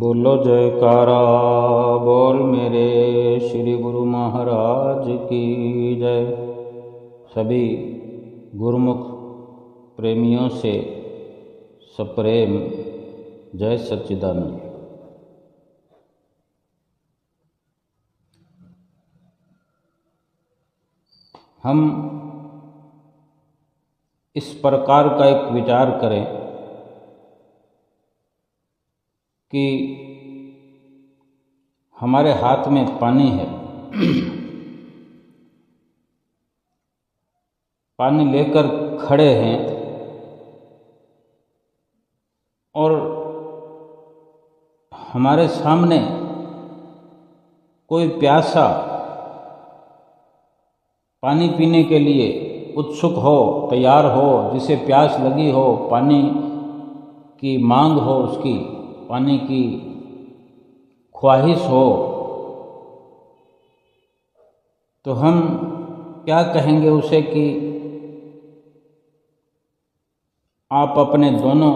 बोलो जयकारा बोल मेरे श्री गुरु महाराज की जय। सभी गुरुमुख प्रेमियों से सप्रेम जय सच्चिदानंद। हम इस प्रकार का एक विचार करें कि हमारे हाथ में पानी है, पानी लेकर खड़े हैं और हमारे सामने कोई प्यासा पानी पीने के लिए उत्सुक हो, तैयार हो, जिसे प्यास लगी हो, पानी की मांग हो, उसकी पानी की ख्वाहिश हो, तो हम क्या कहेंगे उसे कि आप अपने दोनों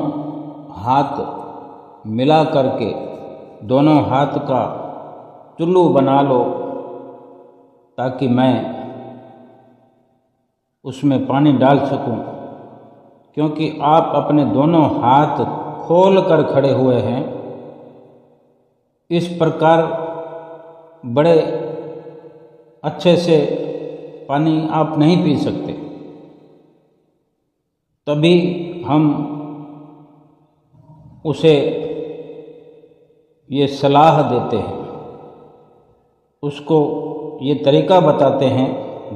हाथ मिला करके दोनों हाथ का चुल्लू बना लो ताकि मैं उसमें पानी डाल सकूं, क्योंकि आप अपने दोनों हाथ खोल कर खड़े हुए हैं। इस प्रकार बड़े अच्छे से पानी आप नहीं पी सकते। तभी हम उसे ये सलाह देते हैं, उसको ये तरीका बताते हैं।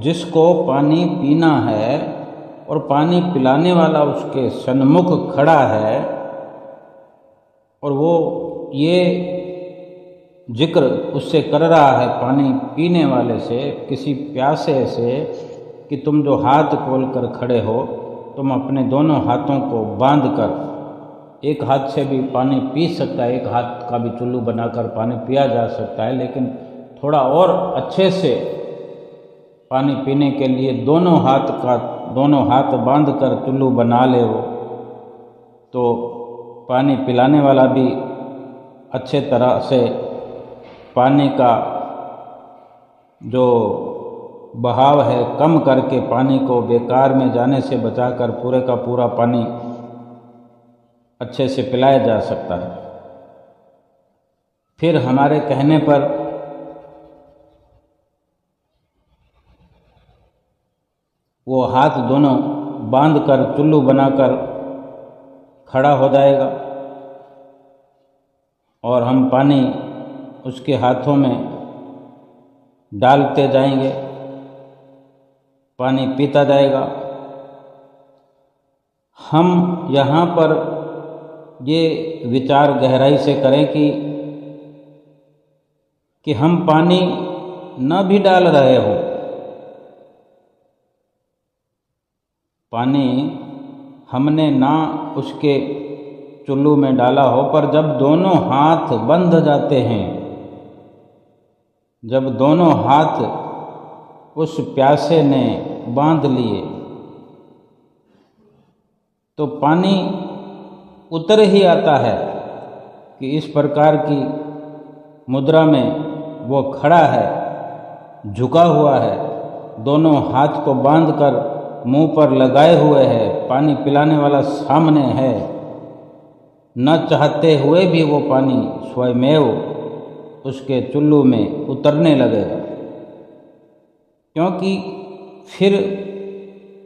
जिसको पानी पीना है और पानी पिलाने वाला उसके सन्मुख खड़ा है और वो ये जिक्र उससे कर रहा है, पानी पीने वाले से, किसी प्यासे से, कि तुम जो हाथ खोल कर खड़े हो, तुम अपने दोनों हाथों को बांध कर, एक हाथ से भी पानी पी सकता है, एक हाथ का भी चुल्लू बनाकर पानी पिया जा सकता है, लेकिन थोड़ा और अच्छे से पानी पीने के लिए दोनों हाथ बांध कर चुल्लू बना ले हो, तो पानी पिलाने वाला भी अच्छे तरह से पानी का जो बहाव है कम करके पानी को बेकार में जाने से बचाकर पूरे का पूरा पानी अच्छे से पिलाया जा सकता है। फिर हमारे कहने पर वो हाथ दोनों बांध कर चुल्लू बनाकर खड़ा हो जाएगा और हम पानी उसके हाथों में डालते जाएंगे, पानी पीता जाएगा। हम यहाँ पर ये विचार गहराई से करें कि हम पानी न भी डाल रहे हो, पानी हमने ना उसके चुल्लू में डाला हो, पर जब दोनों हाथ बंध जाते हैं, जब दोनों हाथ उस प्यासे ने बांध लिए, तो पानी उतर ही आता है कि इस प्रकार की मुद्रा में वो खड़ा है, झुका हुआ है, दोनों हाथ को बांधकर मुंह पर लगाए हुए है, पानी पिलाने वाला सामने है, न चाहते हुए भी वो पानी स्वयमेव उसके चुल्लू में उतरने लगेगा, क्योंकि फिर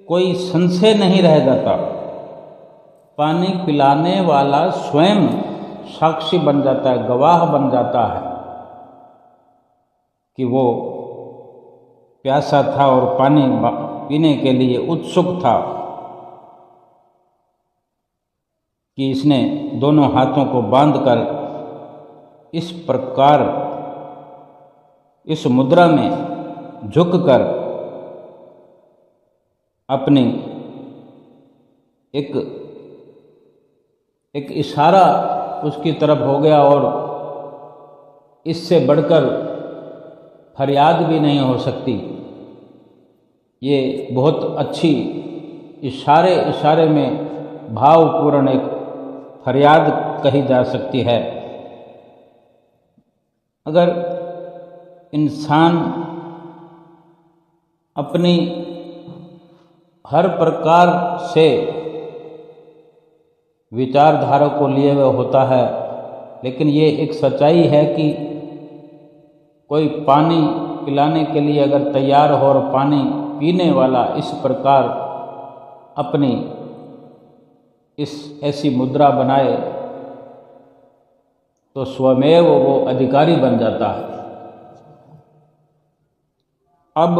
कोई संशय नहीं रह जाता। पानी पिलाने वाला स्वयं साक्षी बन जाता है, गवाह बन जाता है कि वो प्यासा था और पानी पीने के लिए उत्सुक था, कि इसने दोनों हाथों को बांधकर इस प्रकार इस मुद्रा में झुककर अपनी एक इशारा उसकी तरफ हो गया और इससे बढ़कर फरियाद भी नहीं हो सकती। ये बहुत अच्छी इशारे में भावपूर्ण एक फरियाद कही जा सकती है अगर इंसान अपनी हर प्रकार से विचारधारा को लिए हुए होता है, लेकिन ये एक सच्चाई है कि कोई पानी पिलाने के लिए अगर तैयार हो और पानी पीने वाला इस प्रकार अपनी इस ऐसी मुद्रा बनाए तो स्वमेव वो अधिकारी बन जाता है। अब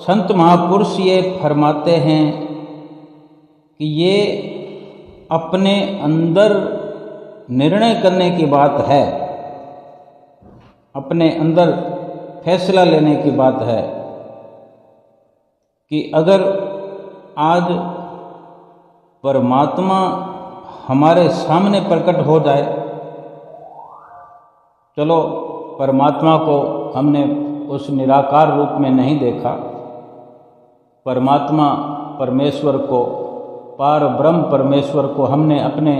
संत महापुरुष ये फरमाते हैं कि ये अपने अंदर निर्णय करने की बात है, अपने अंदर फैसला लेने की बात है कि अगर आज परमात्मा हमारे सामने प्रकट हो जाए, चलो परमात्मा को हमने उस निराकार रूप में नहीं देखा, परमात्मा परमेश्वर को, पार ब्रह्म परमेश्वर को हमने अपने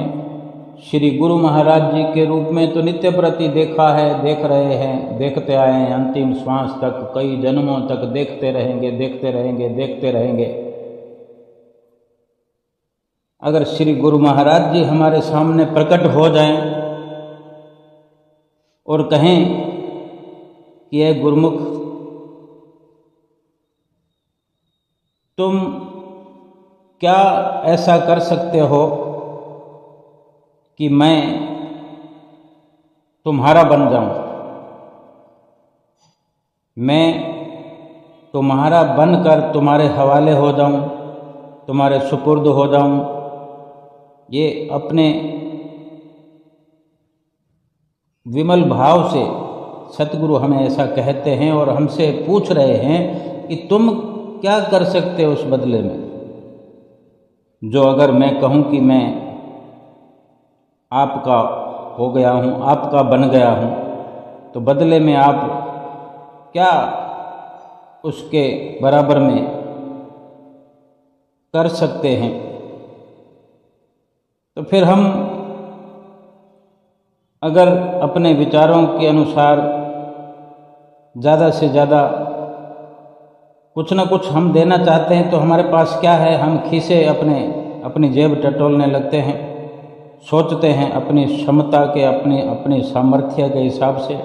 श्री गुरु महाराज जी के रूप में तो नित्य प्रति देखा है, देख रहे हैं, देखते आए हैं, अंतिम श्वास तक, कई जन्मों तक देखते रहेंगे, देखते रहेंगे, देखते रहेंगे। अगर श्री गुरु महाराज जी हमारे सामने प्रकट हो जाएं और कहें कि ये गुरुमुख, तुम क्या ऐसा कर सकते हो कि मैं तुम्हारा बन जाऊं, मैं तुम्हारा बनकर तुम्हारे हवाले हो जाऊं, तुम्हारे सुपुर्द हो जाऊं। ये अपने विमल भाव से सतगुरु हमें ऐसा कहते हैं और हमसे पूछ रहे हैं कि तुम क्या कर सकते हो उस बदले में। जो अगर मैं कहूँ कि मैं आपका हो गया हूँ, आपका बन गया हूँ, तो बदले में आप क्या उसके बराबर में कर सकते हैं। तो फिर हम अगर अपने विचारों के अनुसार ज़्यादा से ज़्यादा कुछ न कुछ हम देना चाहते हैं, तो हमारे पास क्या है, हम खीसे अपनी जेब टटोलने लगते हैं, सोचते हैं अपनी क्षमता के, अपनी सामर्थ्य के हिसाब से।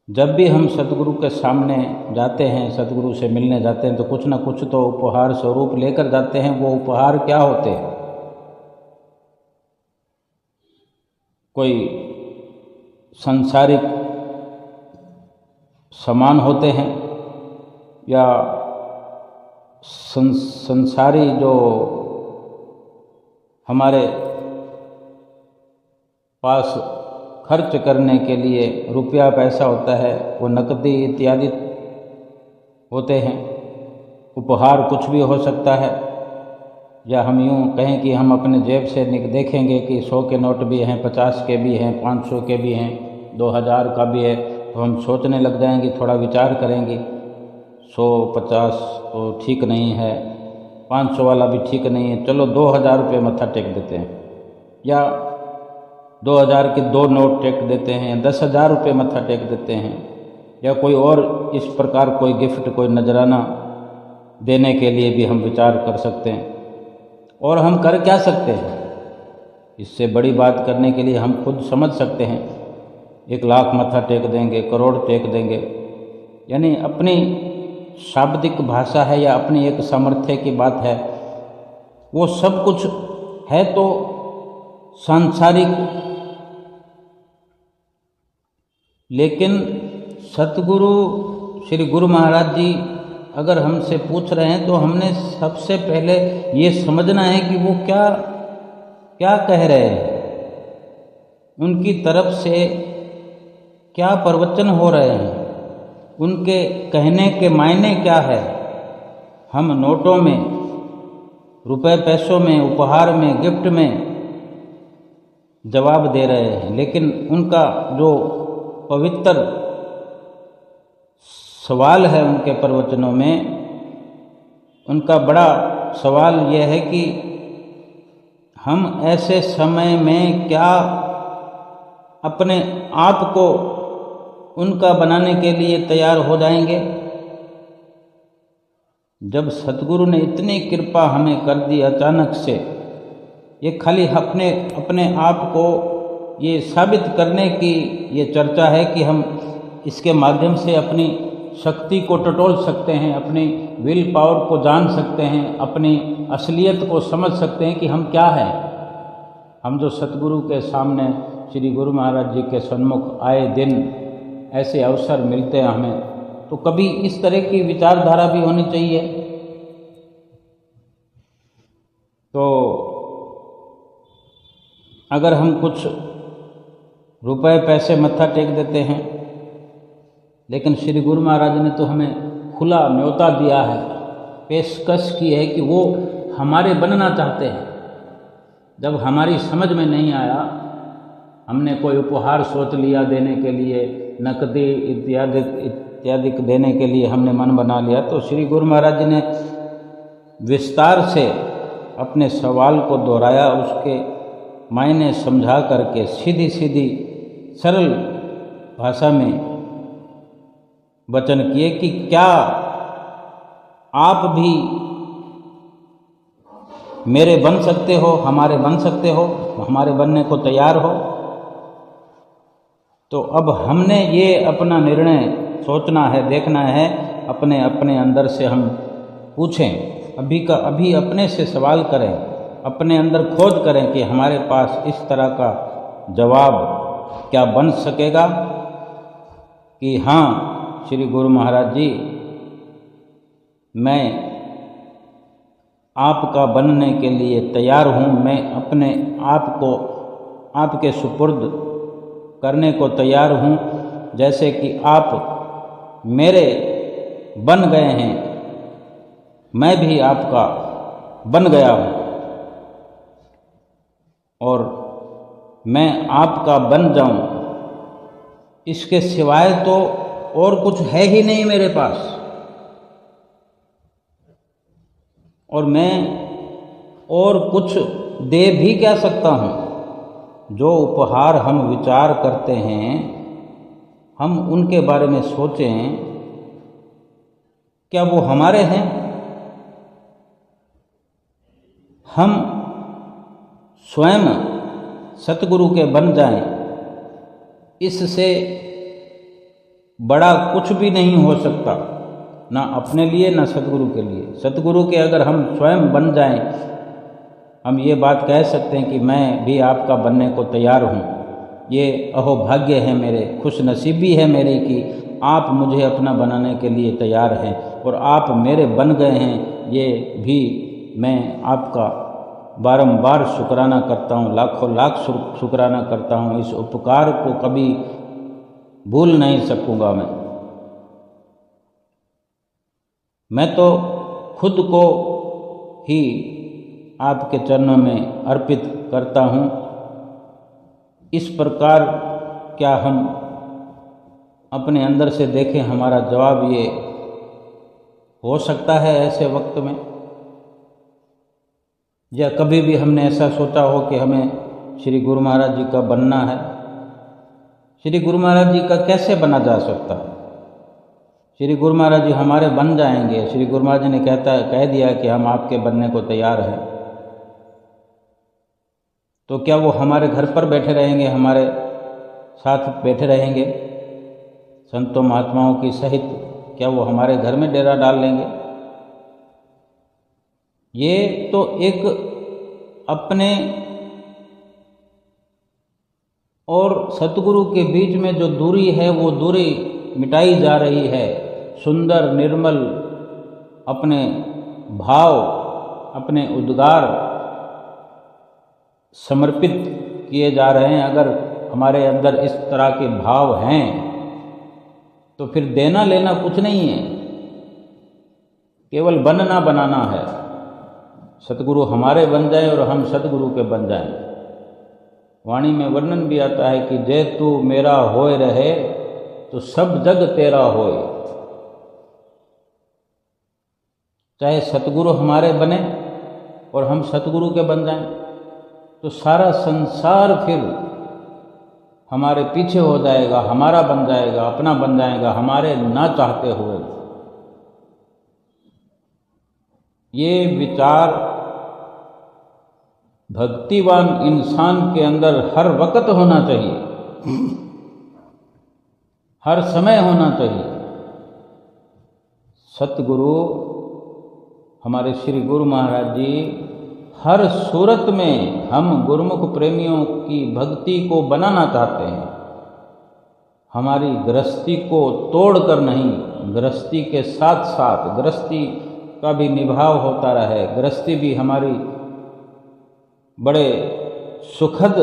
जब भी हम सतगुरु के सामने जाते हैं, सतगुरु से मिलने जाते हैं, तो कुछ न कुछ तो उपहार स्वरूप लेकर जाते हैं। वो उपहार क्या होते हैं? कोई सांसारिक सामान होते हैं या संसारी जो हमारे पास खर्च करने के लिए रुपया पैसा होता है, वो नकदी इत्यादि होते हैं। उपहार कुछ भी हो सकता है, या हम यूँ कहें कि हम अपने जेब से देखेंगे कि 100 के नोट भी हैं, 50 के भी हैं, 500 के भी हैं, 2000 का भी है, तो हम सोचने लग जाएंगे, थोड़ा विचार करेंगे, 100 50 तो ठीक नहीं है, 500 वाला भी ठीक नहीं है, चलो 2000 रुपये मत्था टेक देते हैं, या 2000 के 2 नोट टेक देते हैं, 10,000 रुपये मत्था टेक देते हैं, या कोई और इस प्रकार कोई गिफ्ट, कोई नजराना देने के लिए भी हम विचार कर सकते हैं। और हम कर क्या सकते हैं? इससे बड़ी बात करने के लिए हम खुद समझ सकते हैं, 1 लाख मत्था टेक देंगे, करोड़ टेक देंगे, यानी अपनी शाब्दिक भाषा है या अपनी एक सामर्थ्य की बात है। वो सब कुछ है तो सांसारिक, लेकिन सतगुरु श्री गुरु महाराज जी अगर हमसे पूछ रहे हैं, तो हमने सबसे पहले ये समझना है कि वो क्या क्या कह रहे हैं, उनकी तरफ से क्या प्रवचन हो रहे हैं, उनके कहने के मायने क्या है। हम नोटों में, रुपए पैसों में, उपहार में, गिफ्ट में जवाब दे रहे हैं, लेकिन उनका जो पवित्र सवाल है उनके प्रवचनों में, उनका बड़ा सवाल यह है कि हम ऐसे समय में क्या अपने आप को उनका बनाने के लिए तैयार हो जाएंगे। जब सतगुरु ने इतनी कृपा हमें कर दी अचानक से, ये खाली अपने आप को ये साबित करने की ये चर्चा है कि हम इसके माध्यम से अपनी शक्ति को टटोल सकते हैं, अपनी विल पावर को जान सकते हैं, अपनी असलियत को समझ सकते हैं कि हम क्या हैं। हम जो सतगुरु के सामने श्री गुरु महाराज जी के सन्मुख आए दिन ऐसे अवसर मिलते हैं हमें, तो कभी इस तरह की विचारधारा भी होनी चाहिए। तो अगर हम कुछ रुपए पैसे मत्था टेक देते हैं, लेकिन श्री गुरु महाराज ने तो हमें खुला न्योता दिया है, पेशकश की है कि वो हमारे बनना चाहते हैं। जब हमारी समझ में नहीं आया, हमने कोई उपहार सोच लिया देने के लिए, नकदी इत्यादि देने के लिए हमने मन बना लिया, तो श्री गुरु महाराज जी ने विस्तार से अपने सवाल को दोहराया, उसके मायने समझा करके सीधी सीधी सरल भाषा में वचन किए कि क्या आप भी मेरे बन सकते हो, हमारे बन सकते हो, हमारे बनने को तैयार हो। तो अब हमने ये अपना निर्णय सोचना है, देखना है, अपने अपने अंदर से हम पूछें, अभी का अभी अपने से सवाल करें, अपने अंदर खोज करें कि हमारे पास इस तरह का जवाब क्या बन सकेगा कि हाँ श्री गुरु महाराज जी, मैं आपका बनने के लिए तैयार हूँ, मैं अपने आप को आपके सुपुर्द करने को तैयार हूँ, जैसे कि आप मेरे बन गए हैं, मैं भी आपका बन गया हूँ और मैं आपका बन जाऊँ, इसके सिवाय तो और कुछ है ही नहीं मेरे पास। और मैं और कुछ दे भी क्या सकता हूँ। जो उपहार हम विचार करते हैं, हम उनके बारे में सोचें, क्या वो हमारे हैं? हम स्वयं सतगुरु के बन जाएं, इससे बड़ा कुछ भी नहीं हो सकता, ना अपने लिए ना सतगुरु के लिए। सतगुरु के अगर हम स्वयं बन जाएं, हम ये बात कह सकते हैं कि मैं भी आपका बनने को तैयार हूँ। ये अहोभाग्य है मेरे, खुश नसीबी है मेरी कि आप मुझे अपना बनाने के लिए तैयार हैं और आप मेरे बन गए हैं। ये भी मैं आपका बारंबार शुक्राना करता हूँ, लाखों लाख शुक्राना करता हूँ। इस उपकार को कभी भूल नहीं सकूँगा। मैं तो खुद को ही आपके चरणों में अर्पित करता हूँ। इस प्रकार क्या हम अपने अंदर से देखें, हमारा जवाब ये हो सकता है ऐसे वक्त में, या कभी भी हमने ऐसा सोचा हो कि हमें श्री गुरु महाराज जी का बनना है। श्री गुरु महाराज जी का कैसे बना जा सकता है? श्री गुरु महाराज जी हमारे बन जाएंगे। श्री गुरु महाराज जी ने कह दिया कि हम आपके बनने को तैयार हैं, तो क्या वो हमारे घर पर बैठे रहेंगे, हमारे साथ बैठे रहेंगे संतों महात्माओं की सहित? क्या वो हमारे घर में डेरा डाल लेंगे? ये तो एक अपने और सतगुरु के बीच में जो दूरी है, वो दूरी मिटाई जा रही है। सुंदर निर्मल अपने भाव, अपने उद्गार समर्पित किए जा रहे हैं। अगर हमारे अंदर इस तरह के भाव हैं तो फिर देना लेना कुछ नहीं है, केवल बनना बनाना है। सतगुरु हमारे बन जाए और हम सतगुरु के बन जाएं। वाणी में वर्णन भी आता है कि जे तू मेरा होए रहे तो सब जग तेरा होए। चाहे सतगुरु हमारे बने और हम सतगुरु के बन जाएं, तो सारा संसार फिर हमारे पीछे हो जाएगा, हमारा बन जाएगा, अपना बन जाएगा, हमारे ना चाहते हुए। ये विचार भक्तिवान इंसान के अंदर हर वक्त होना चाहिए, हर समय होना चाहिए। सतगुरु हमारे श्री गुरु महाराज जी हर सूरत में हम गुरुमुख प्रेमियों की भक्ति को बनाना चाहते हैं। हमारी गृहस्थी को तोड़कर नहीं, गृहस्थी के साथ साथ गृहस्थी का भी निभाव होता रहे, गृहस्थी भी हमारी बड़े सुखद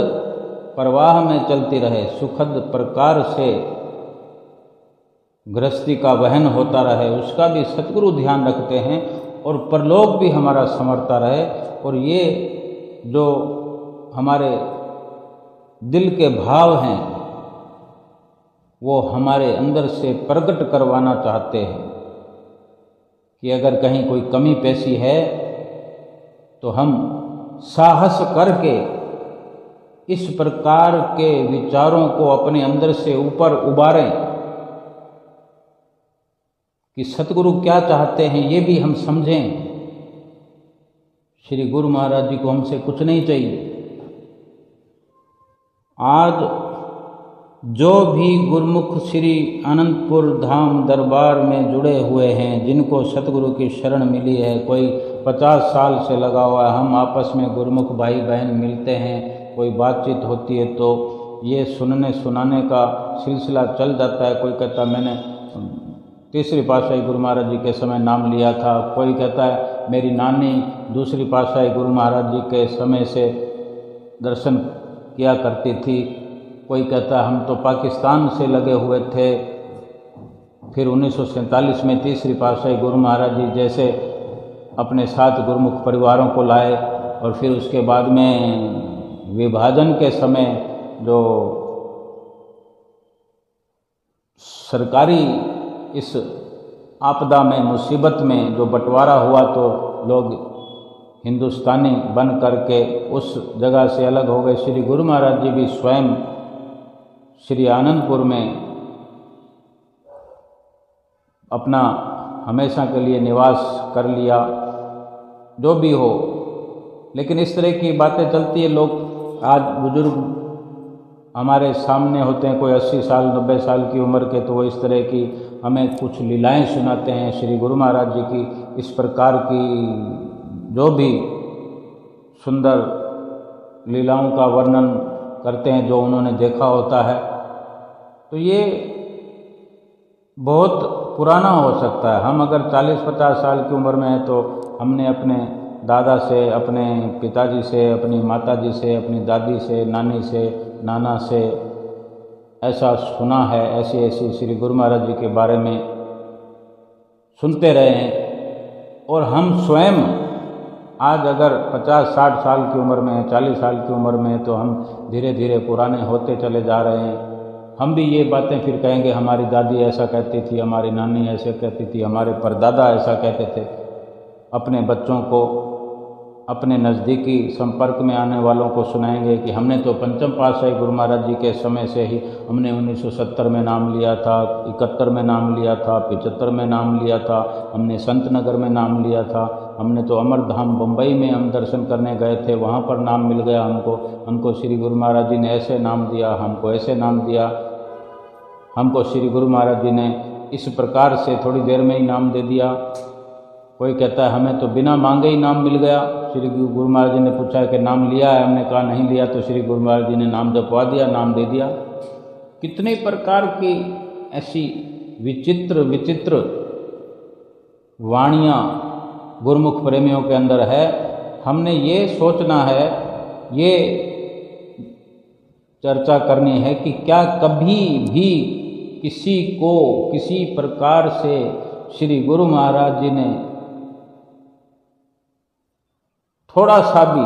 प्रवाह में चलती रहे, सुखद प्रकार से गृहस्थी का वहन होता रहे, उसका भी सतगुरु ध्यान रखते हैं, और परलोक भी हमारा संवरता रहे। और ये जो हमारे दिल के भाव हैं वो हमारे अंदर से प्रकट करवाना चाहते हैं कि अगर कहीं कोई कमी पेशी है तो हम साहस करके इस प्रकार के विचारों को अपने अंदर से ऊपर उबारें कि सतगुरु क्या चाहते हैं ये भी हम समझें। श्री गुरु महाराज जी को हमसे कुछ नहीं चाहिए। आज जो भी गुरुमुख श्री अनंतपुर धाम दरबार में जुड़े हुए हैं, जिनको सतगुरु की शरण मिली है, कोई 50 साल से लगा हुआ है, हम आपस में गुरुमुख भाई बहन मिलते हैं, कोई बातचीत होती है तो ये सुनने सुनाने का सिलसिला चल जाता है। कोई कहता मैंने तीसरी पातशाही गुरु महाराज जी के समय नाम लिया था, कोई कहता है मेरी नानी दूसरी पातशाही गुरु महाराज जी के समय से दर्शन किया करती थी, कोई कहता है हम तो पाकिस्तान से लगे हुए थे, फिर 1947 में तीसरी पातशाही गुरु महाराज जी जैसे अपने साथ गुरुमुख परिवारों को लाए, और फिर उसके बाद में विभाजन के समय जो सरकारी इस आपदा में मुसीबत में जो बंटवारा हुआ तो लोग हिंदुस्तानी बन करके उस जगह से अलग हो गए। श्री गुरु महाराज जी भी स्वयं श्री आनंदपुर में अपना हमेशा के लिए निवास कर लिया। जो भी हो, लेकिन इस तरह की बातें चलती है। लोग आज बुजुर्ग हमारे सामने होते हैं, कोई 80 साल 90 साल की उम्र के, तो वो इस तरह की हमें कुछ लीलाएं सुनाते हैं श्री गुरु महाराज जी की, इस प्रकार की जो भी सुंदर लीलाओं का वर्णन करते हैं जो उन्होंने देखा होता है। तो ये बहुत पुराना हो सकता है। हम अगर 40-50 साल की उम्र में हैं तो हमने अपने दादा से, अपने पिताजी से, अपनी माताजी से, अपनी दादी से, नानी से, नाना से ऐसा सुना है, ऐसी ऐसी श्री गुरु महाराज जी के बारे में सुनते रहे हैं। और हम स्वयं आज अगर 50-60 साल की उम्र में, 40 साल की उम्र में, तो हम धीरे धीरे पुराने होते चले जा रहे हैं। हम भी ये बातें फिर कहेंगे हमारी दादी ऐसा कहती थी, हमारी नानी ऐसे कहती थी, हमारे परदादा ऐसा कहते थे। अपने बच्चों को, अपने नज़दीकी संपर्क में आने वालों को सुनाएंगे कि हमने तो पंचम पातशाही गुरु महाराज जी के समय से ही हमने 1970 में नाम लिया था, 71 में नाम लिया था, 75 में नाम लिया था, हमने संत नगर में नाम लिया था, हमने तो अमरधाम बम्बई में हम दर्शन करने गए थे, वहाँ पर नाम मिल गया हमको श्री गुरु महाराज जी ने ऐसे नाम दिया, हमको ऐसे नाम दिया, हमको श्री गुरु महाराज जी ने इस प्रकार से थोड़ी देर में ही नाम दे दिया। कोई कहता है हमें तो बिना मांगे ही नाम मिल गया। श्री गुरु महाराज जी ने पूछा कि नाम लिया है, हमने कहा नहीं लिया, तो श्री गुरु महाराज जी ने नाम जपवा दिया, नाम दे दिया। कितने प्रकार की ऐसी विचित्र विचित्र वाणियाँ गुरुमुख प्रेमियों के अंदर है। हमने ये सोचना है, ये चर्चा करनी है कि क्या कभी भी किसी को किसी प्रकार से श्री गुरु महाराज जी ने थोड़ा सा भी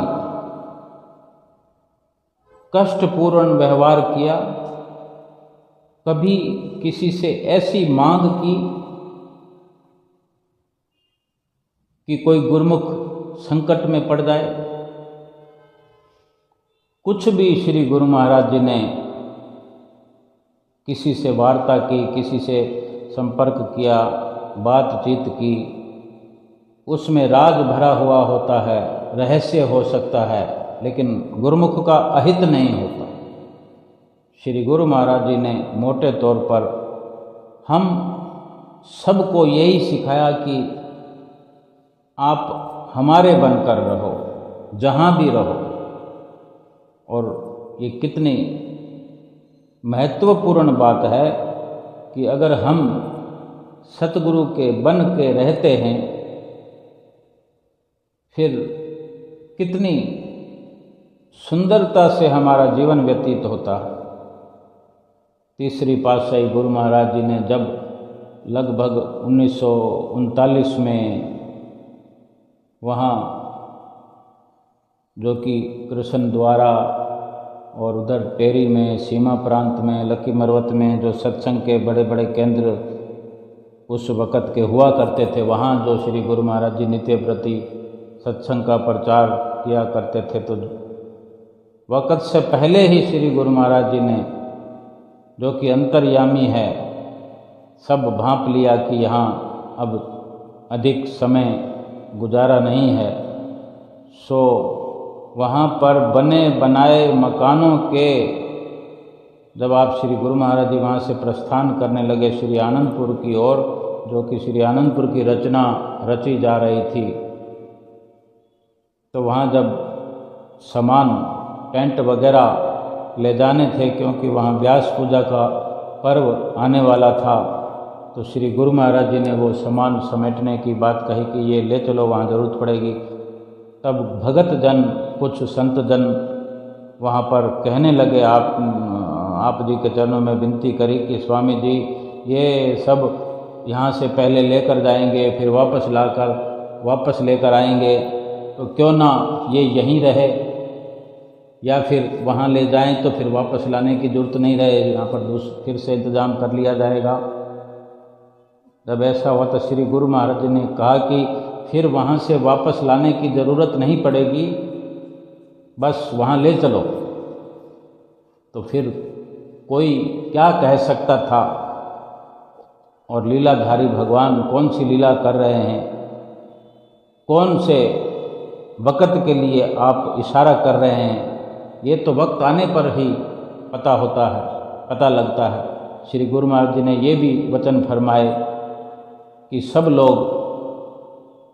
कष्टपूर्ण व्यवहार किया, कभी किसी से ऐसी मांग की कि कोई गुरुमुख संकट में पड़ जाए? कुछ भी श्री गुरु महाराज जी ने किसी से वार्ता की, किसी से संपर्क किया, बातचीत की, उसमें राज भरा हुआ होता है, रहस्य हो सकता है, लेकिन गुरुमुख का अहित नहीं होता। श्री गुरु महाराज जी ने मोटे तौर पर हम सबको यही सिखाया कि आप हमारे बनकर रहो, जहाँ भी रहो। और ये कितनी महत्वपूर्ण बात है कि अगर हम सतगुरु के बन के रहते हैं, फिर कितनी सुंदरता से हमारा जीवन व्यतीत होता है। तीसरी पातशाही गुरु महाराज जी ने जब लगभग 1939 में वहाँ जो कि कृष्ण द्वारा और उधर टेरी में, सीमा प्रांत में, लकी मरवत में जो सत्संग के बड़े बड़े केंद्र उस वक़्त के हुआ करते थे, वहाँ जो श्री गुरु महाराज जी नित्य प्रति सत्संग का प्रचार किया करते थे, तो वक़्त से पहले ही श्री गुरु महाराज जी ने, जो कि अंतर्यामी है, सब भांप लिया कि यहाँ अब अधिक समय गुजारा नहीं है। सो वहाँ पर बने बनाए मकानों के जब आप श्री गुरु महाराज जी वहाँ से प्रस्थान करने लगे श्री आनंदपुर की ओर, जो कि श्री आनंदपुर की रचना रची जा रही थी, तो वहाँ जब सामान टेंट वगैरह ले जाने थे, क्योंकि वहाँ व्यास पूजा का पर्व आने वाला था, तो श्री गुरु महाराज जी ने वो सामान समेटने की बात कही कि ये ले चलो, वहाँ ज़रूरत पड़ेगी। तब भगत जन, कुछ संत जन वहाँ पर कहने लगे, आप जी के चरणों में विनती करी कि स्वामी जी ये सब यहाँ से पहले लेकर जाएंगे, फिर वापस लेकर आएंगे, तो क्यों ना ये यहीं रहे, या फिर वहाँ ले जाएं तो फिर वापस लाने की ज़रूरत नहीं रहे, यहाँ पर फिर से इंतज़ाम कर लिया जाएगा। जब ऐसा हुआ तो श्री गुरु महाराज जी ने कहा कि फिर वहाँ से वापस लाने की ज़रूरत नहीं पड़ेगी, बस वहाँ ले चलो। तो फिर कोई क्या कह सकता था, और लीलाधारी भगवान कौन सी लीला कर रहे हैं, कौन से वक़्त के लिए आप इशारा कर रहे हैं, ये तो वक्त आने पर ही पता होता है, पता लगता है। श्री गुरु महाराज जी ने ये भी वचन फरमाए कि सब लोग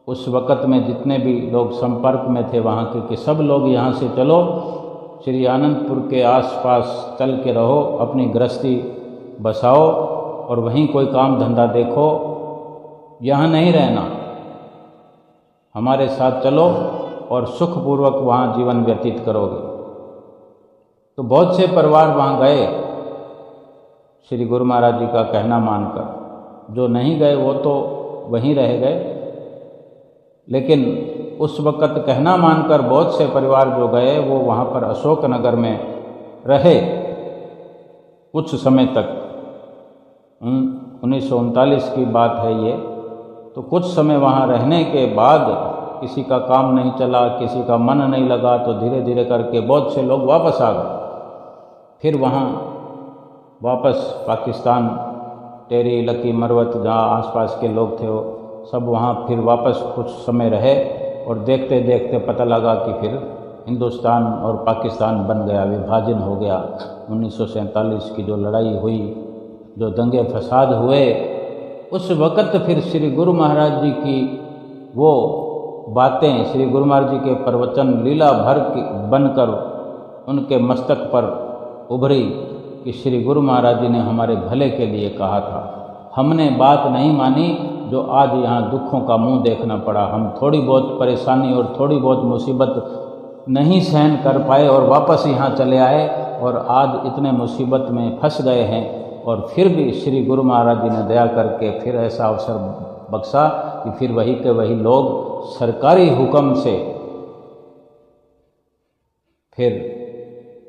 उस वक़्त में जितने भी लोग संपर्क में थे वहाँ के, कि सब लोग यहाँ से चलो, श्री आनंदपुर के आसपास चल के रहो, अपनी गृहस्थी बसाओ और वहीं कोई काम धंधा देखो, यहाँ नहीं रहना, हमारे साथ चलो और सुखपूर्वक वहाँ जीवन व्यतीत करोगे। तो बहुत से परिवार वहाँ गए श्री गुरु महाराज जी का कहना मानकर, जो नहीं गए वो तो वहीं रह गए, लेकिन उस वक़्त कहना मानकर बहुत से परिवार जो गए वो वहाँ पर अशोक नगर में रहे कुछ समय तक। 1939 की बात है ये। तो कुछ समय वहाँ रहने के बाद किसी का काम नहीं चला, किसी का मन नहीं लगा, तो धीरे धीरे करके बहुत से लोग वापस आ गए। फिर वहाँ वापस पाकिस्तान, टेरी, लकी मरवत, जहाँ आसपास के लोग थे वो सब वहाँ फिर वापस कुछ समय रहे, और देखते देखते पता लगा कि फिर हिंदुस्तान और पाकिस्तान बन गया, विभाजन हो गया। 1947 की जो लड़ाई हुई, जो दंगे फसाद हुए, उस वक़्त फिर श्री गुरु महाराज जी की वो बातें, श्री गुरु महाराज जी के प्रवचन लीला भर की बनकर उनके मस्तक पर उभरी कि श्री गुरु महाराज जी ने हमारे भले के लिए कहा था। हमने बात नहीं मानी, जो आज यहाँ दुखों का मुंह देखना पड़ा। हम थोड़ी बहुत परेशानी और थोड़ी बहुत मुसीबत नहीं सहन कर पाए और वापस यहाँ चले आए, और आज इतने मुसीबत में फंस गए हैं। और फिर भी श्री गुरु महाराज जी ने दया करके फिर ऐसा अवसर बख्शा कि फिर वही के वही लोग सरकारी हुक्म से फिर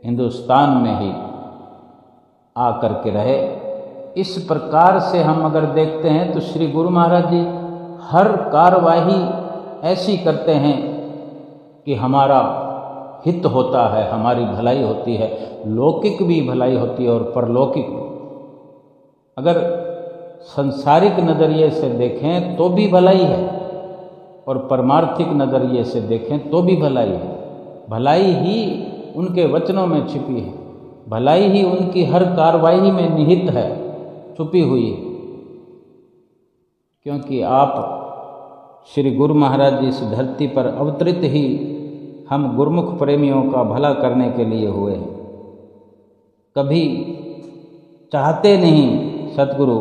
हिंदुस्तान में ही आ कर के रहे। इस प्रकार से हम अगर देखते हैं तो श्री गुरु महाराज जी हर कार्यवाही ऐसी करते हैं कि हमारा हित होता है, हमारी भलाई होती है, लौकिक भी भलाई होती है और परलौकिक भी। अगर संसारिक नज़रिए से देखें तो भी भलाई है और परमार्थिक नज़रिए से देखें तो भी भलाई है। भलाई ही उनके वचनों में छिपी है, भलाई ही उनकी हर कार्रवाई में निहित है, छुपी हुई है। क्योंकि आप श्री गुरु महाराज जी इस धरती पर अवतरित ही हम गुरुमुख प्रेमियों का भला करने के लिए हुए हैं। कभी चाहते नहीं सतगुरु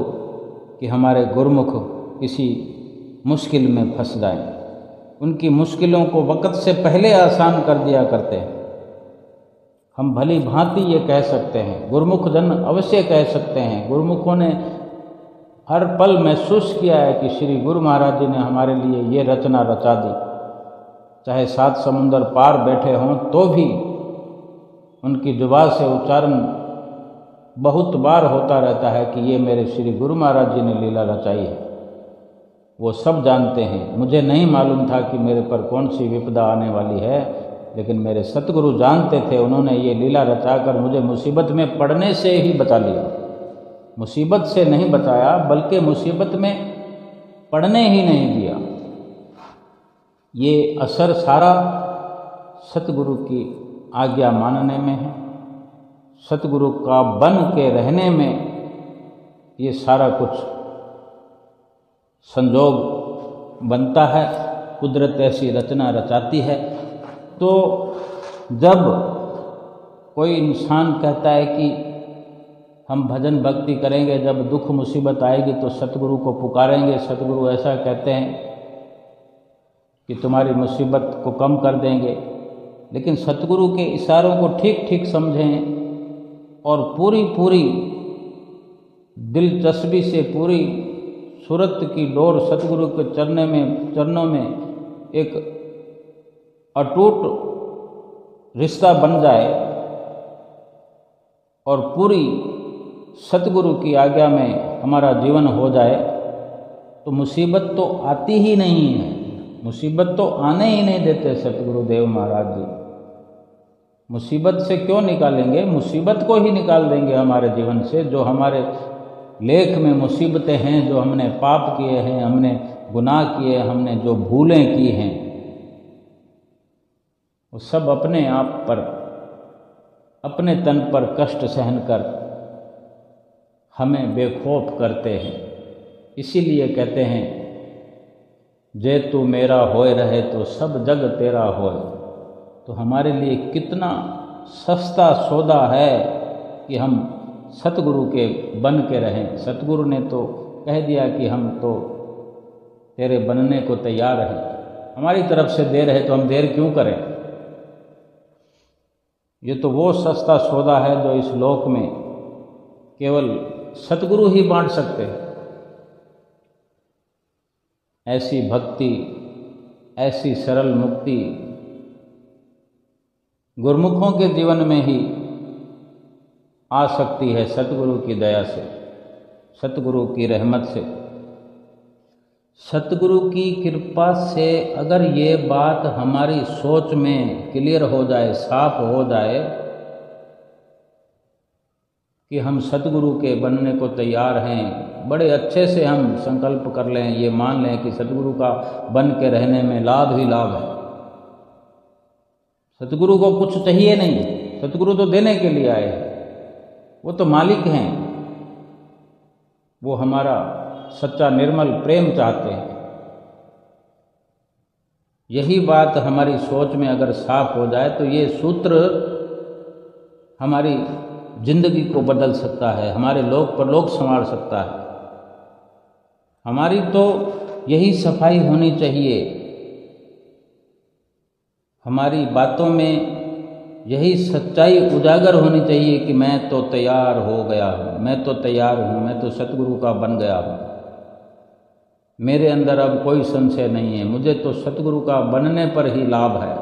कि हमारे गुरुमुख किसी मुश्किल में फंस जाएं। उनकी मुश्किलों को वक्त से पहले आसान कर दिया करते हैं। हम भली भांति ये कह सकते हैं, गुरुमुख जन अवश्य कह सकते हैं, गुरुमुखों ने हर पल महसूस किया है कि श्री गुरु महाराज जी ने हमारे लिए ये रचना रचा दी। चाहे 7 समुंदर पार बैठे हों तो भी उनकी जुबान से उच्चारण बहुत बार होता रहता है कि ये मेरे श्री गुरु महाराज जी ने लीला रचाई है। वो सब जानते हैं। मुझे नहीं मालूम था कि मेरे पर कौन सी विपदा आने वाली है, लेकिन मेरे सतगुरु जानते थे। उन्होंने ये लीला रचाकर मुझे मुसीबत में पड़ने से ही बचा लिया। मुसीबत से नहीं बचाया, बल्कि मुसीबत में पड़ने ही नहीं दिया। ये असर सारा सतगुरु की आज्ञा मानने में है, सतगुरु का बन के रहने में ये सारा कुछ संजोग बनता है। कुदरत ऐसी रचना रचाती है। तो जब कोई इंसान कहता है कि हम भजन भक्ति करेंगे, जब दुख मुसीबत आएगी तो सतगुरु को पुकारेंगे, सतगुरु ऐसा कहते हैं कि तुम्हारी मुसीबत को कम कर देंगे, लेकिन सतगुरु के इशारों को ठीक ठीक समझें और पूरी दिलचस्पी से, पूरी सूरत की डोर सतगुरु के चरणों में एक अटूट रिश्ता बन जाए और पूरी सतगुरु की आज्ञा में हमारा जीवन हो जाए, तो मुसीबत तो आती ही नहीं है। मुसीबत तो आने ही नहीं देते सतगुरुदेव महाराज जी। मुसीबत से क्यों निकालेंगे? मुसीबत को ही निकाल देंगे हमारे जीवन से। जो हमारे लेख में मुसीबतें हैं, जो हमने पाप किए हैं, हमने गुनाह किए, हमने जो भूलें की हैं, वो सब अपने आप पर, अपने तन पर कष्ट सहन कर हमें बेखौफ करते हैं। इसीलिए कहते हैं, जे तू मेरा होए रहे तो सब जग तेरा होए। तो हमारे लिए कितना सस्ता सौदा है कि हम सतगुरु के बन के रहें। सतगुरु ने तो कह दिया कि हम तो तेरे बनने को तैयार हैं। हमारी तरफ से देर है तो हम देर क्यों करें? ये तो वो सस्ता सौदा है जो इस लोक में केवल सतगुरु ही बांट सकते हैं। ऐसी भक्ति, ऐसी सरल मुक्ति गुरुमुखों के जीवन में ही आ सकती है, सतगुरु की दया से, सतगुरु की रहमत से, सतगुरु की कृपा से। अगर ये बात हमारी सोच में क्लियर हो जाए, साफ हो जाए कि हम सतगुरु के बनने को तैयार हैं, बड़े अच्छे से हम संकल्प कर लें, ये मान लें कि सतगुरु का बन के रहने में लाभ ही लाभ है। सतगुरु को कुछ चाहिए नहीं, सतगुरु तो देने के लिए आए हैं, वो तो मालिक हैं। वो हमारा सच्चा निर्मल प्रेम चाहते हैं। यही बात हमारी सोच में अगर साफ हो जाए तो ये सूत्र हमारी जिंदगी को बदल सकता है, हमारे लोक परलोक संवार सकता है। हमारी तो यही सफाई होनी चाहिए, हमारी बातों में यही सच्चाई उजागर होनी चाहिए कि मैं तो तैयार हो गया हूँ, मैं तो तैयार हूँ, मैं तो सतगुरु का बन गया हूँ, मेरे अंदर अब कोई संशय नहीं है, मुझे तो सतगुरु का बनने पर ही लाभ है।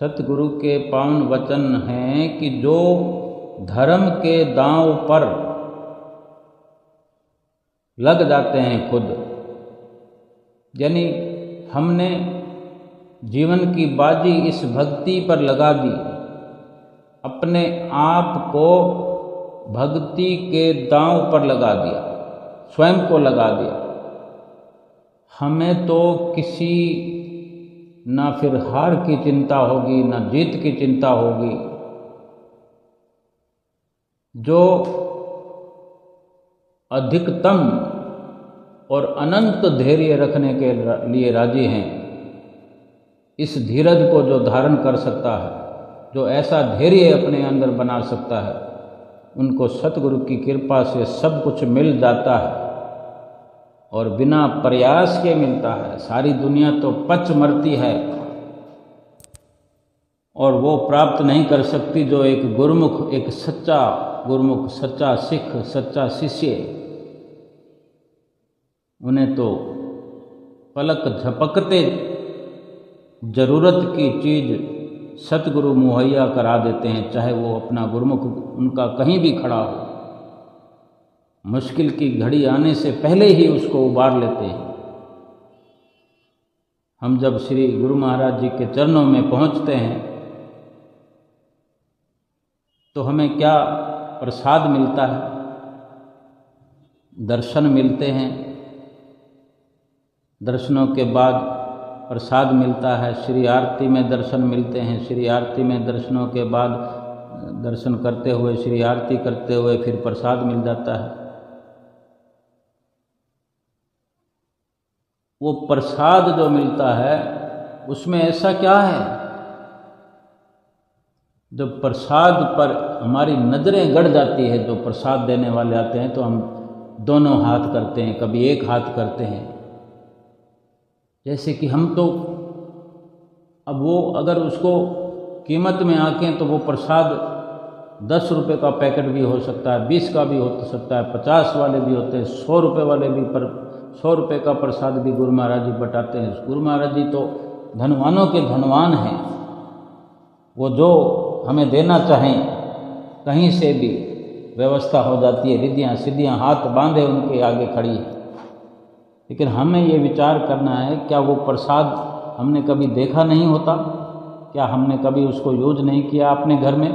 सतगुरु के पावन वचन हैं कि जो धर्म के दांव पर लग जाते हैं खुद, यानी हमने जीवन की बाजी इस भक्ति पर लगा दी, अपने आप को भक्ति के दांव पर लगा दिया, स्वयं को लगा दिया। हमें तो किसी ना फिर हार की चिंता होगी ना जीत की चिंता होगी। जो अधिकतम और अनंत धैर्य रखने के लिए राजी हैं, इस धीरज को जो धारण कर सकता है, जो ऐसा धैर्य अपने अंदर बना सकता है, उनको सतगुरु की कृपा से सब कुछ मिल जाता है और बिना प्रयास के मिलता है। सारी दुनिया तो पच मरती है और वो प्राप्त नहीं कर सकती जो एक गुरुमुख, एक सच्चा गुरुमुख, सच्चा सिख, सच्चा शिष्य, उन्हें तो पलक झपकते जरूरत की चीज़ सतगुरु मुहैया करा देते हैं, चाहे वो अपना गुरुमुख उनका कहीं भी खड़ा हो। मुश्किल की घड़ी आने से पहले ही उसको उबार लेते हैं। हम जब श्री गुरु महाराज जी के चरणों में पहुंचते हैं तो हमें क्या प्रसाद मिलता है? दर्शन मिलते हैं, दर्शनों के बाद प्रसाद मिलता है, श्री आरती में दर्शन मिलते हैं, श्री आरती में दर्शनों के बाद दर्शन करते हुए, श्री आरती करते हुए फिर प्रसाद मिल जाता है। वो प्रसाद जो मिलता है उसमें ऐसा क्या है? जब प्रसाद पर हमारी नज़रें गड़ जाती है, जो प्रसाद देने वाले आते हैं, तो हम दोनों हाथ करते हैं, कभी एक हाथ करते हैं। जैसे कि हम तो अब वो अगर उसको कीमत में आंकें तो वो प्रसाद 10 रुपये का पैकेट भी हो सकता है, 20 का भी हो सकता है, 50 वाले भी होते हैं, 100 रुपये वाले भी। पर 100 रुपये का प्रसाद भी गुरु महाराज जी बटाते हैं। गुरु महाराज जी तो धनवानों के धनवान हैं। वो जो हमें देना चाहें कहीं से भी व्यवस्था हो जाती है, रिद्धियाँ सिद्धियाँ हाथ बांधे उनके आगे खड़ी है। लेकिन हमें ये विचार करना है, क्या वो प्रसाद हमने कभी देखा नहीं होता? क्या हमने कभी उसको यूज नहीं किया अपने घर में?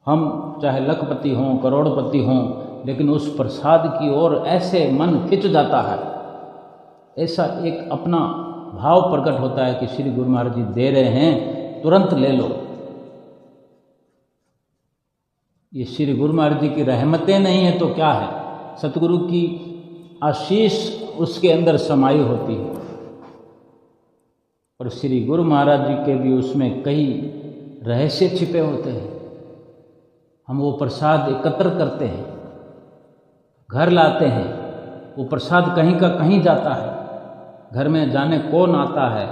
हम चाहे लखपति हों, करोड़पति हों, लेकिन उस प्रसाद की ओर ऐसे मन खिंच जाता है, ऐसा एक अपना भाव प्रकट होता है कि श्री गुरु महाराज जी दे रहे हैं, तुरंत ले लो। ये श्री गुरु महाराज जी की रहमतें नहीं है तो क्या है? सतगुरु की आशीष उसके अंदर समाई होती है। और श्री गुरु महाराज जी के भी उसमें कई रहस्य छिपे होते हैं। हम वो प्रसाद एकत्र करते हैं, घर लाते हैं, वो प्रसाद कहीं का कहीं जाता है। घर में जाने कौन आता है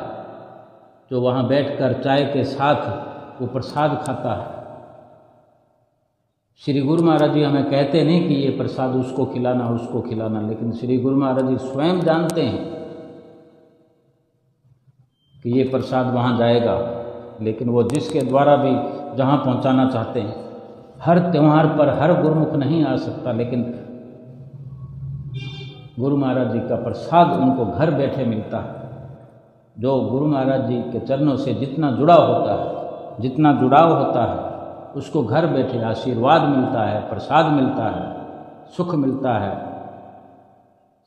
जो वहाँ बैठकर चाय के साथ वो प्रसाद खाता है। श्री गुरु महाराज जी हमें कहते नहीं कि ये प्रसाद उसको खिलाना, उसको खिलाना, लेकिन श्री गुरु महाराज जी स्वयं जानते हैं कि ये प्रसाद वहाँ जाएगा। लेकिन वो जिसके द्वारा भी जहाँ पहुँचाना चाहते हैं, हर त्यौहार पर हर गुरुमुख नहीं आ सकता, लेकिन गुरु महाराज जी का प्रसाद उनको घर बैठे मिलता है। जो गुरु महाराज जी के चरणों से जितना जुड़ा होता है, जितना जुड़ाव होता है, उसको घर बैठे आशीर्वाद मिलता है, प्रसाद मिलता है, सुख मिलता है।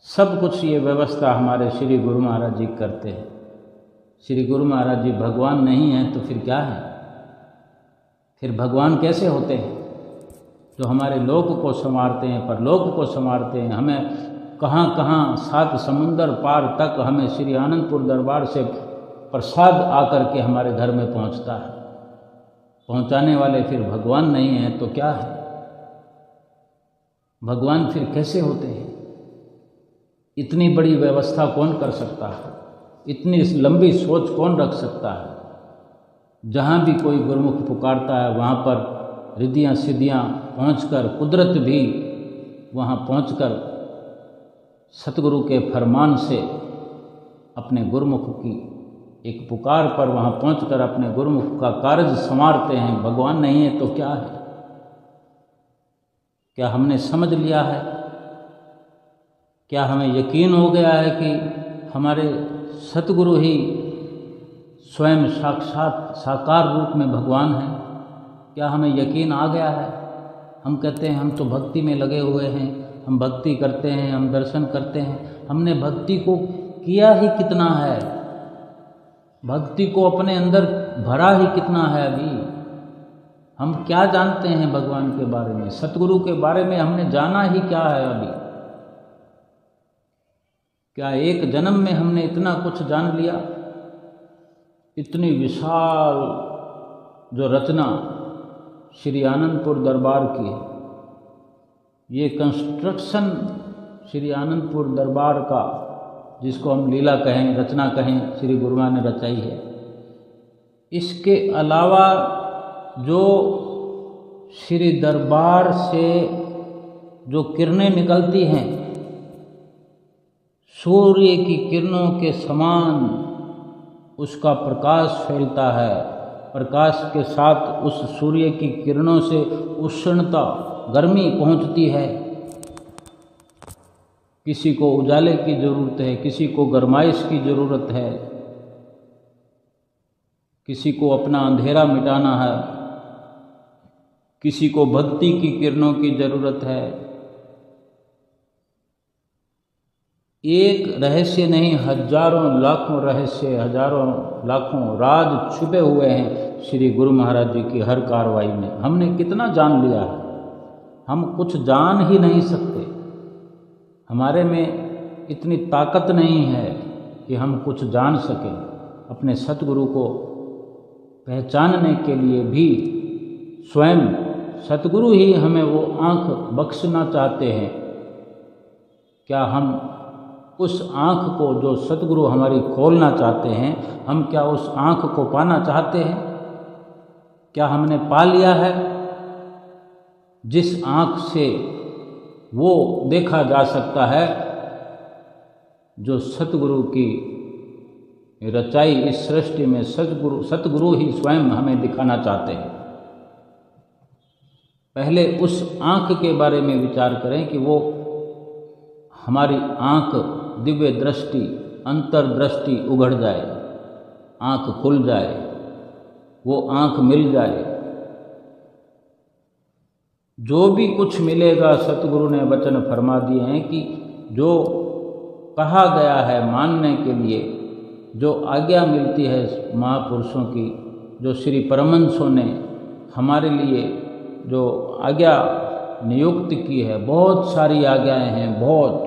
सब कुछ ये व्यवस्था हमारे श्री गुरु महाराज जी करते हैं। श्री गुरु महाराज जी भगवान नहीं हैं तो फिर क्या है? फिर भगवान कैसे होते हैं? जो हमारे लोक को संवारते हैं, परलोक को संवारते हैं। हमें कहाँ कहाँ 7 समुंदर पार तक हमें श्री आनंदपुर दरबार से प्रसाद आकर के हमारे घर में पहुँचता है। पहुँचाने वाले फिर भगवान नहीं हैं तो क्या है? भगवान फिर कैसे होते हैं? इतनी बड़ी व्यवस्था कौन कर सकता है? इतनी लंबी सोच कौन रख सकता है? जहाँ भी कोई गुरुमुख पुकारता है वहाँ पर रिद्धियाँ सिद्धियाँ पहुँचकर, कुदरत भी वहाँ पहुँचकर सतगुरु के फरमान से अपने गुरुमुख की एक पुकार पर वहाँ पहुंचकर अपने गुरुमुख का कार्य संवारते हैं। भगवान नहीं है तो क्या है? क्या हमने समझ लिया है? क्या हमें यकीन हो गया है कि हमारे सतगुरु ही स्वयं साक्षात साकार रूप में भगवान हैं? क्या हमें यकीन आ गया है? हम कहते हैं हम तो भक्ति में लगे हुए हैं, हम भक्ति करते हैं, हम दर्शन करते हैं। हमने भक्ति को किया ही कितना है, भक्ति को अपने अंदर भरा ही कितना है। अभी हम क्या जानते हैं भगवान के बारे में, सतगुरु के बारे में हमने जाना ही क्या है अभी? क्या एक जन्म में हमने इतना कुछ जान लिया? इतनी विशाल जो रचना श्री आनंदपुर दरबार की है, ये कंस्ट्रक्शन श्री आनंदपुर दरबार का, जिसको हम लीला कहें, रचना कहें, श्री गुरु महाराज ने रचाई है। इसके अलावा जो श्री दरबार से जो किरणें निकलती हैं, सूर्य की किरणों के समान उसका प्रकाश फैलता है। प्रकाश के साथ उस सूर्य की किरणों से उष्णता, गर्मी पहुंचती है। किसी को उजाले की ज़रूरत है, किसी को गरमाइश की ज़रूरत है, किसी को अपना अंधेरा मिटाना है, किसी को भक्ति की किरणों की ज़रूरत है। एक रहस्य नहीं, हजारों लाखों रहस्य, हजारों लाखों राज छुपे हुए हैं श्री गुरु महाराज जी की हर कार्रवाई में। हमने कितना जान लिया है, हम कुछ जान ही नहीं सकते। हमारे में इतनी ताकत नहीं है कि हम कुछ जान सकें। अपने सतगुरु को पहचानने के लिए भी स्वयं सतगुरु ही हमें वो आँख बख्शना चाहते हैं। क्या हम उस आँख को जो सतगुरु हमारी खोलना चाहते हैं, हम क्या उस आँख को पाना चाहते हैं? क्या हमने पा लिया है? जिस आँख से वो देखा जा सकता है जो सतगुरु की रचाई इस सृष्टि में सतगुरु ही स्वयं हमें दिखाना चाहते हैं। पहले उस आँख के बारे में विचार करें कि वो हमारी आँख, दिव्य दृष्टि, अंतर्दृष्टि उघड़ जाए, आँख खुल जाए, वो आँख मिल जाए। जो भी कुछ मिलेगा, सतगुरु ने वचन फरमा दिए हैं कि जो कहा गया है मानने के लिए, जो आज्ञा मिलती है महापुरुषों की, जो श्री परमहंसों ने हमारे लिए जो आज्ञा नियुक्त की है, बहुत सारी आज्ञाएं हैं, बहुत।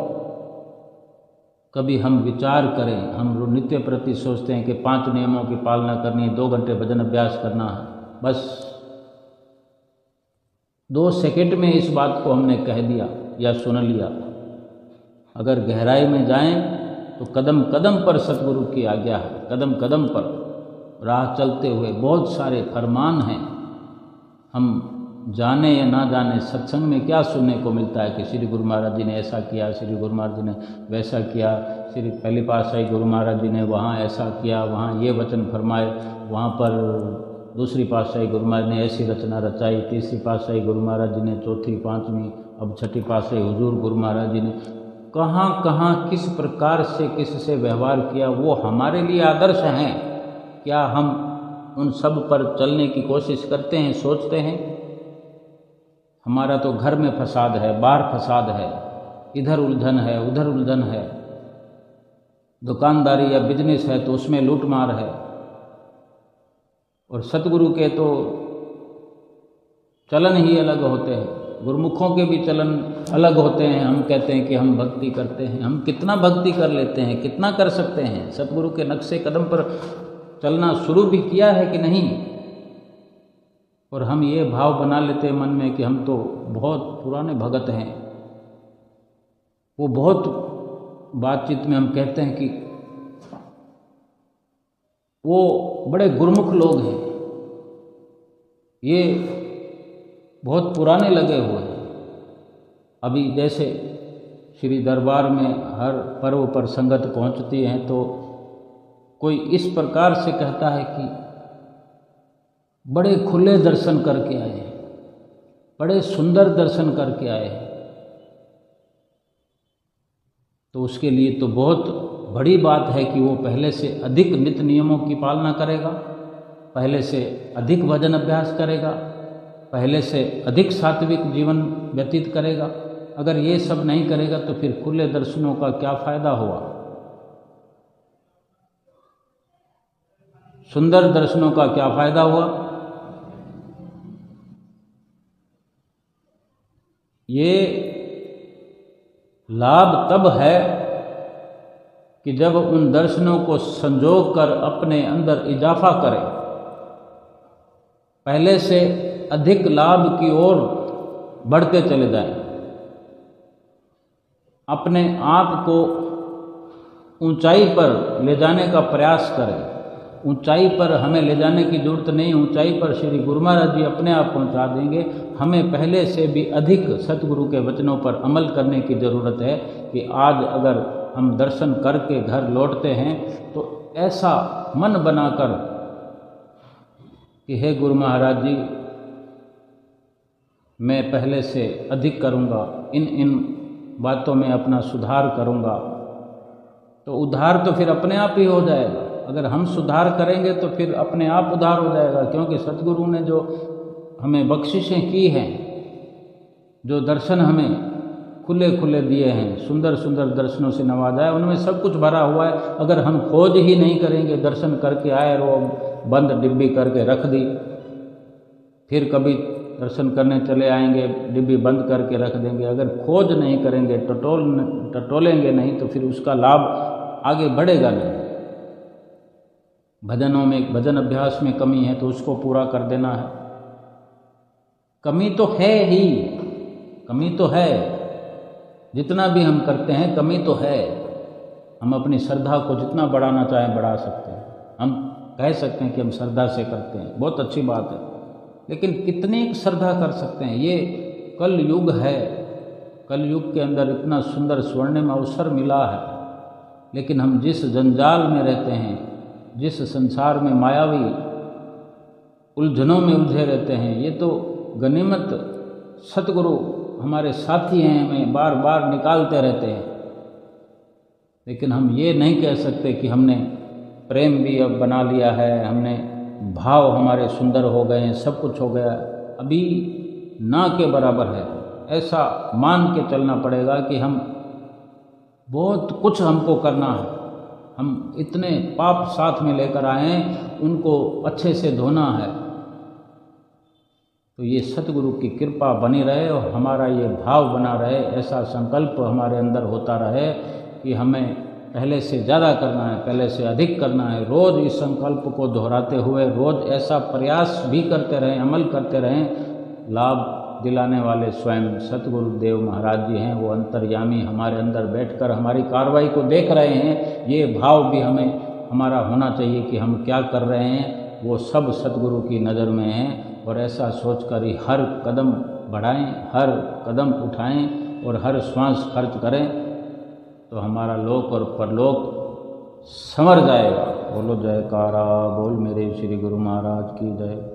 कभी हम विचार करें, हम नित्य प्रति सोचते हैं कि 5 नियमों की पालना करनी है, 2 घंटे भजन अभ्यास करना है, बस 2 सेकंड में इस बात को हमने कह दिया या सुन लिया। अगर गहराई में जाएं तो कदम कदम पर सतगुरु की आज्ञा है, कदम कदम पर राह चलते हुए बहुत सारे फरमान हैं। हम जाने या ना जाने, सत्संग में क्या सुनने को मिलता है कि श्री गुरु महाराज जी ने ऐसा किया, श्री गुरु महाराज जी ने वैसा किया, श्री पहली पातशाही गुरु महाराज जी ने वहाँ ऐसा किया, वहाँ ये वचन फरमाए, वहाँ पर दूसरी पातशाही गुरु महाराज ने ऐसी रचना रचाई, तीसरी पातशाही गुरु महाराज जी ने, चौथी, 5वीं, अब 6ठी पातशाही हुजूर गुरु महाराज जी ने कहाँ कहाँ किस प्रकार से किससे व्यवहार किया, वो हमारे लिए आदर्श हैं। क्या हम उन सब पर चलने की कोशिश करते हैं, सोचते हैं? हमारा तो घर में फसाद है, बाहर फसाद है, इधर उलझन है, उधर उलझन है, दुकानदारी या बिजनेस है तो उसमें लूटमार है। और सतगुरु के तो चलन ही अलग होते हैं, गुरुमुखों के भी चलन अलग होते हैं। हम कहते हैं कि हम भक्ति करते हैं, हम कितना भक्ति कर लेते हैं, कितना कर सकते हैं? सतगुरु के नक्शे कदम पर चलना शुरू भी किया है कि नहीं? और हम ये भाव बना लेते हैं मन में कि हम तो बहुत पुराने भगत हैं। वो बहुत बातचीत में हम कहते हैं कि वो बड़े गुरुमुख लोग हैं, ये बहुत पुराने लगे हुए हैं। अभी जैसे श्री दरबार में हर पर्व पर संगत पहुंचती है तो कोई इस प्रकार से कहता है कि बड़े खुले दर्शन करके आए हैं, बड़े सुंदर दर्शन करके आए हैं। तो उसके लिए तो बहुत बड़ी बात है कि वो पहले से अधिक नित्य नियमों की पालना करेगा, पहले से अधिक भजन अभ्यास करेगा, पहले से अधिक सात्विक जीवन व्यतीत करेगा। अगर ये सब नहीं करेगा तो फिर खुले दर्शनों का क्या फायदा हुआ? सुंदर दर्शनों का क्या फायदा हुआ? ये लाभ तब है कि जब उन दर्शनों को संजो कर अपने अंदर इजाफा करें, पहले से अधिक लाभ की ओर बढ़ते चले जाएं, अपने आप को ऊंचाई पर ले जाने का प्रयास करें। ऊंचाई पर हमें ले जाने की जरूरत नहीं, ऊंचाई पर श्री गुरु महाराज जी अपने आप पहुंचा देंगे। हमें पहले से भी अधिक सतगुरु के वचनों पर अमल करने की ज़रूरत है कि आज अगर हम दर्शन करके घर लौटते हैं तो ऐसा मन बनाकर कि हे गुरु महाराज जी, मैं पहले से अधिक करूँगा, इन बातों में अपना सुधार करूँगा, तो उद्धार तो फिर अपने आप ही हो जाएगा। अगर हम सुधार करेंगे तो फिर अपने आप उद्धार हो जाएगा, क्योंकि सतगुरु ने जो हमें बख्शिशें की हैं, जो दर्शन हमें खुले खुले दिए हैं, सुंदर सुंदर दर्शनों से नवाजा है, उनमें सब कुछ भरा हुआ है। अगर हम खोज ही नहीं करेंगे, दर्शन करके आए और वो बंद डिब्बी करके रख दी, फिर कभी दर्शन करने चले आएंगे, डिब्बी बंद करके रख देंगे। अगर खोज नहीं करेंगे, टटोलेंगे नहीं, तो फिर उसका लाभ आगे बढ़ेगा नहीं। भजनों में, भजन अभ्यास में कमी है तो उसको पूरा कर देना है। कमी तो है ही, कमी तो है, जितना भी हम करते हैं कमी तो है। हम अपनी श्रद्धा को जितना बढ़ाना चाहें बढ़ा सकते हैं। हम कह सकते हैं कि हम श्रद्धा से करते हैं, बहुत अच्छी बात है, लेकिन कितनी श्रद्धा कर सकते हैं? ये कल युग है, कल युग के अंदर इतना सुंदर स्वर्णिम अवसर मिला है, लेकिन हम जिस जंजाल में रहते हैं, जिस संसार में मायावी उलझनों में उलझे रहते हैं, ये तो गनीमत सतगुरु हमारे साथी हैं, हमें बार बार निकालते रहते हैं। लेकिन हम ये नहीं कह सकते कि हमने प्रेम भी अब बना लिया है, हमने भाव हमारे सुंदर हो गए हैं, सब कुछ हो गया। अभी ना के बराबर है। ऐसा मान के चलना पड़ेगा कि हम बहुत कुछ हमको करना है, हम इतने पाप साथ में लेकर आए हैं, उनको अच्छे से धोना है। तो ये सतगुरु की कृपा बनी रहे और हमारा ये भाव बना रहे, ऐसा संकल्प हमारे अंदर होता रहे कि हमें पहले से ज़्यादा करना है, पहले से अधिक करना है। रोज़ इस संकल्प को दोहराते हुए रोज़ ऐसा प्रयास भी करते रहें, अमल करते रहें। लाभ दिलाने वाले स्वयं सतगुरुदेव महाराज जी हैं, वो अंतर्यामी हमारे अंदर बैठकर हमारी कार्रवाई को देख रहे हैं। ये भाव भी हमें हमारा होना चाहिए कि हम क्या कर रहे हैं वो सब सतगुरु की नज़र में है, और ऐसा सोचकर ही हर कदम बढ़ाएं, हर कदम उठाएं और हर श्वास खर्च करें, तो हमारा लोक और परलोक संवर जाएगा। बोलो जयकारा बोल मेरे श्री गुरु महाराज की जय।